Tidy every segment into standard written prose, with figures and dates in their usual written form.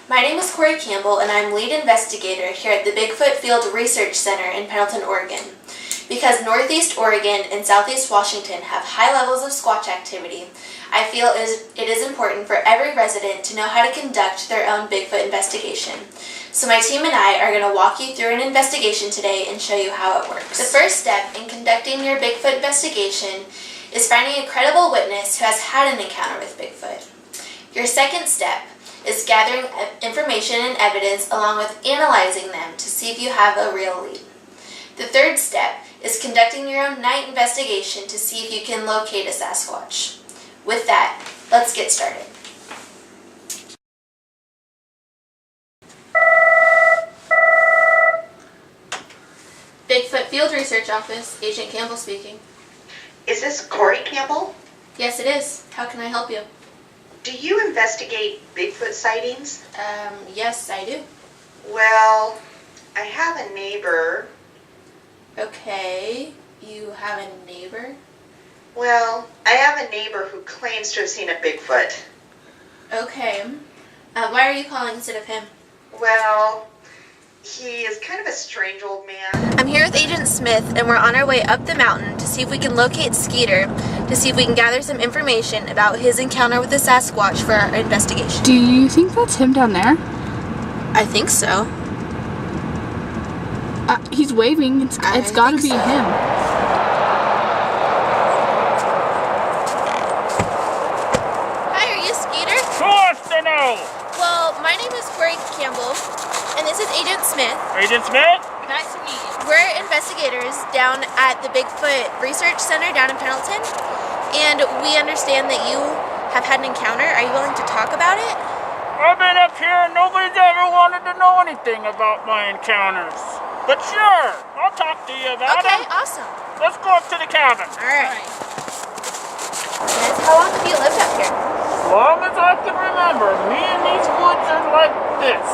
My name is Corey Campbell, and I'm lead investigator here at the Bigfoot Field Research Center in Pendleton, Oregon. Because Northeast Oregon and Southeast Washington have high levels of Squatch activity, I feel it is important for every resident to know how to conduct their own Bigfoot investigation. So my team and I are going to walk you through an investigation today and show you how it works. The first step in conducting your Bigfoot investigation is finding a credible witness who has had an encounter with Bigfoot. Your second step is gathering information and evidence along with analyzing them to see if you have a real lead. The third step is conducting your own night investigation to see if you can locate a Sasquatch. With that, let's get started. Bigfoot Field Research Office, Agent Campbell speaking. Is this Corey Campbell? Yes, it is. How can I help you? Do you investigate Bigfoot sightings? Yes, I do. Well, I have a neighbor. Okay, you have a neighbor? Well, I have a neighbor who claims to have seen a Bigfoot. Okay. Why are you calling instead of him? Well, he is kind of a strange old man. I'm here with Agent Smith, and we're on our way up the mountain to see if we can locate Skeeter, to see if we can gather some information about his encounter with the Sasquatch for our investigation. Do you think that's him down there? I think so. He's waving. It's got to be so. him. Hi, are you Skeeter? Who wants to know? Well, my name is Corey Campbell, and this is Agent Smith. Agent Smith? Nice to meet you. We're investigators down at the Bigfoot Research Center down in Pendleton, and we understand that you have had an encounter. Are you willing to talk about it? I've been up here and nobody's ever wanted to know anything about my encounters. But sure, I'll talk to you about it. Okay, awesome. Let's go up to the cabin. All right. How long have you lived up here? As long as I can remember, me and these woods are like this.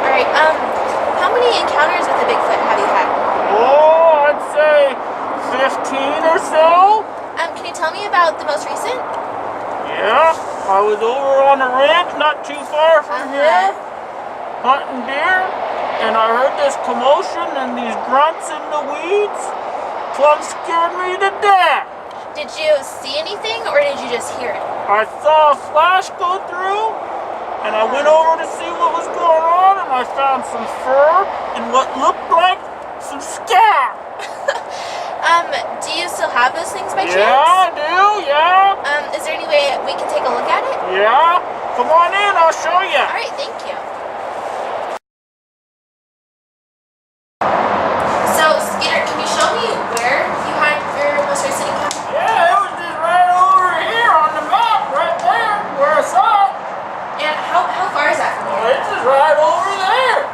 All right, how many encounters with the Bigfoot have you had? Oh, I'd say 15 or so. Can you tell me about the most recent? Yeah, I was over on a ridge not too far from here, hunting deer, and I heard this commotion and these grunts in the weeds. Plum scared me to death. Did you see anything, or did you just hear it? I saw a flash go through, and I went over to see what was going on, and I found some fur and what looked like some scab. Do you still have those things by chance? Yeah, I do, yeah. Is there any way we can take a look at it? Yeah, come on in, I'll show you. All right, thank you. So, Skeeter, can you show me where you had your most recent encounter? Yeah, it was just right over here on the map, right there, where I saw it. And how far is that from Well, here? it's just right over there.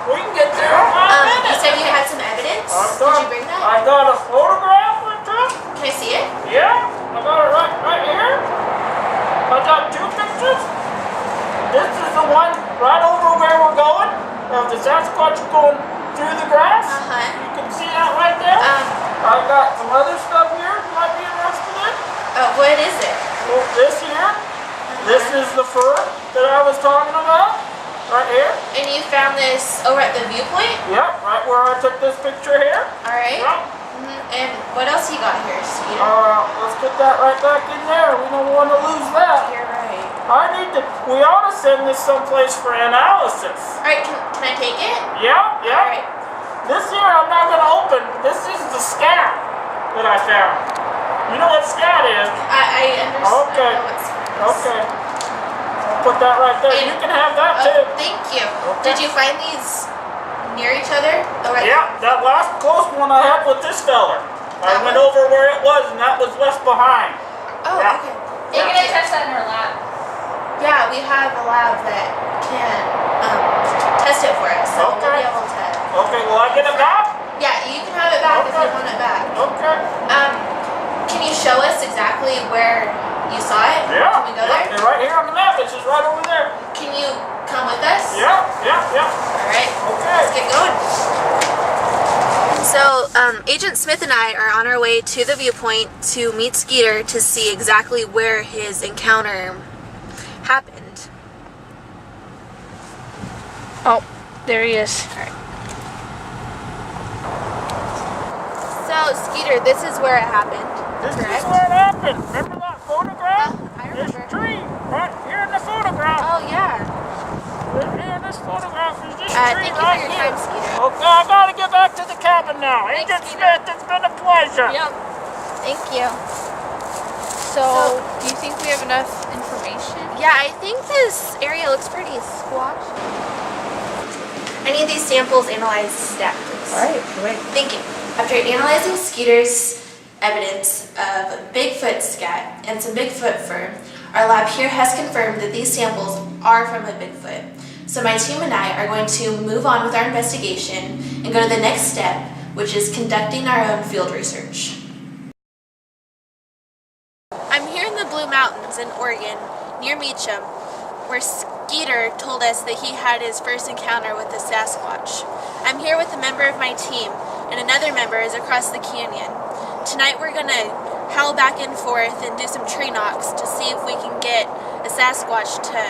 We can get there in 5 You minutes. said you had some evidence. Did you bring that? I got a photograph I took. Can I see it? Yeah, I got it right here. I got 2 pictures. This is the one right over where we're going, of the Sasquatch going through the grass. You can see that right there. I got some other stuff here you might be interested in. What is it? Well, this here, this is the fur that I was talking about, right here. And you found this over at the viewpoint? Yep, right where I took this picture here. All right. Yep. And what else you got here, Skeeter? Let's get that right back in there. We don't want to lose that. You're right. We ought to send this someplace for analysis. All right, can I take it? Yeah. All right. This here I'm not going to open. This is the scat that I found. You know what scat is? I understand. Okay. I know what's Okay. I'll put that right there. You can have that too. Thank you. Okay. Did you find these near each other? Yeah, that last close one I had with this fella. I went over where it was and that was left behind. Oh, Yeah. okay. You're gonna test that in our lab. Yeah, we have a lab that can test it for us, so we'll Okay. be able to. Okay, will I get it back? Yeah, you can have it back if you Okay. want it back. Okay. Can you show us exactly where you saw it? Yeah. Can we go there? And right here on the map, it's just right over there. Can you come with us? Yeah. All right. Okay. Let's get going. So, Agent Smith and I are on our way to the viewpoint to meet Skeeter to see exactly where his encounter happened. Oh, there he is. So, Skeeter, this is where it happened. This correct? is where it happened. Remember that photograph? I This remember. tree, right here in the photograph. Oh, yeah. Right here in this photograph is this tree Thank you for right your here. time, Skeeter. Okay, I gotta get back to the cabin now. Thanks, Agent Skeeter. Smith, it's been a pleasure. Yep. Thank you. So, do you think we have enough information? Yeah, I think this area looks pretty squatched. I need these samples analyzed stat, please. Alright, wait. Thank you. After analyzing Skeeter's evidence of Bigfoot scat and some Bigfoot fur, our lab here has confirmed that these samples are from a Bigfoot. So my team and I are going to move on with our investigation and go to the next step, which is conducting our own field research. I'm here in the Blue Mountains in Oregon, near Meacham, where Skeeter told us that he had his first encounter with the Sasquatch. I'm here with a member of my team, and another member is across the canyon. Tonight we're going to howl back and forth and do some tree knocks to see if we can get a Sasquatch to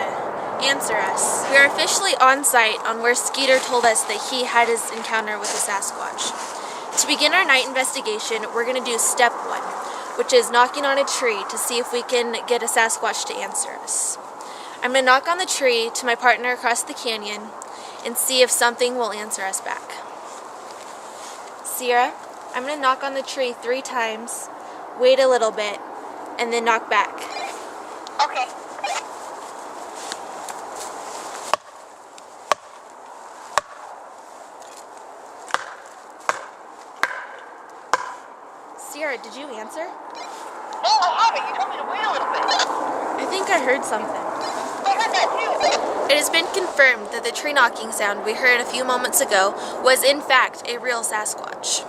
answer us. We are officially on site on where Skeeter told us that he had his encounter with a Sasquatch. To begin our night investigation, we're going to do step 1, which is knocking on a tree to see if we can get a Sasquatch to answer us. I'm going to knock on the tree to my partner across the canyon and see if something will answer us back. Sierra, I'm going to knock on the tree 3 times, wait a little bit, and then knock back. Okay. Sierra, did you answer? No, I haven't. You told me to wait a little bit. I think I heard something. I heard that too. It has been confirmed that the tree knocking sound we heard a few moments ago was in fact a real Sasquatch.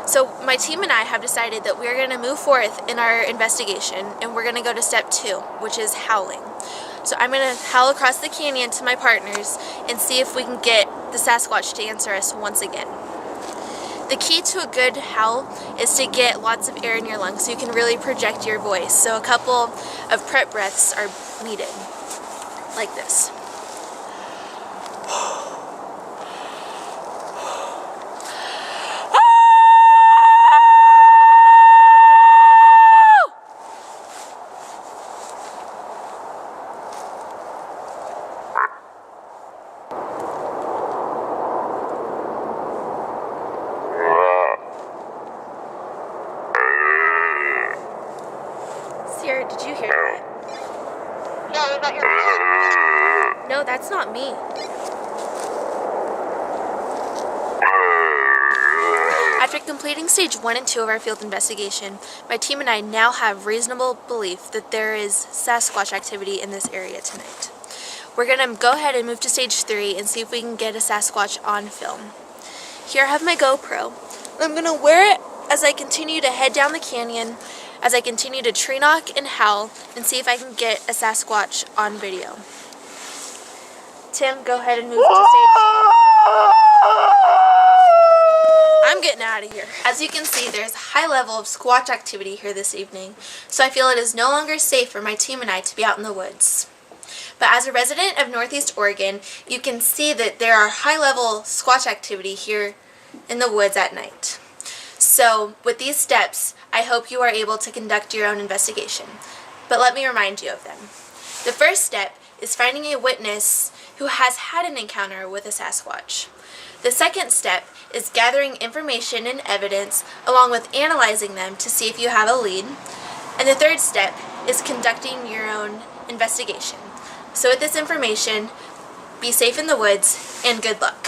So my team and I have decided that we're going to move forth in our investigation and we're going to go to step 2, which is howling. So I'm going to howl across the canyon to my partners and see if we can get the Sasquatch to answer us once again. The key to a good howl is to get lots of air in your lungs so you can really project your voice. So a couple of prep breaths are needed, like this. Sierra, did you hear that? No, is that your No, that's not me. After completing stage 1 and 2 of our field investigation, my team and I now have reasonable belief that there is Sasquatch activity in this area tonight. We're going to go ahead and move to stage 3 and see if we can get a Sasquatch on film. Here I have my GoPro. I'm going to wear it as I continue to head down the canyon, as I continue to tree knock and howl and see if I can get a Sasquatch on video. Tim, go ahead and move to stage. I'm getting out of here. As you can see, there's a high level of Squatch activity here this evening, so I feel it is no longer safe for my team and I to be out in the woods. But as a resident of Northeast Oregon, you can see that there are high level Squatch activity here in the woods at night. So with these steps, I hope you are able to conduct your own investigation. But let me remind you of them. The first step is finding a witness who has had an encounter with a Sasquatch. The second step is gathering information and evidence along with analyzing them to see if you have a lead. And the third step is conducting your own investigation. So with this information, be safe in the woods and good luck.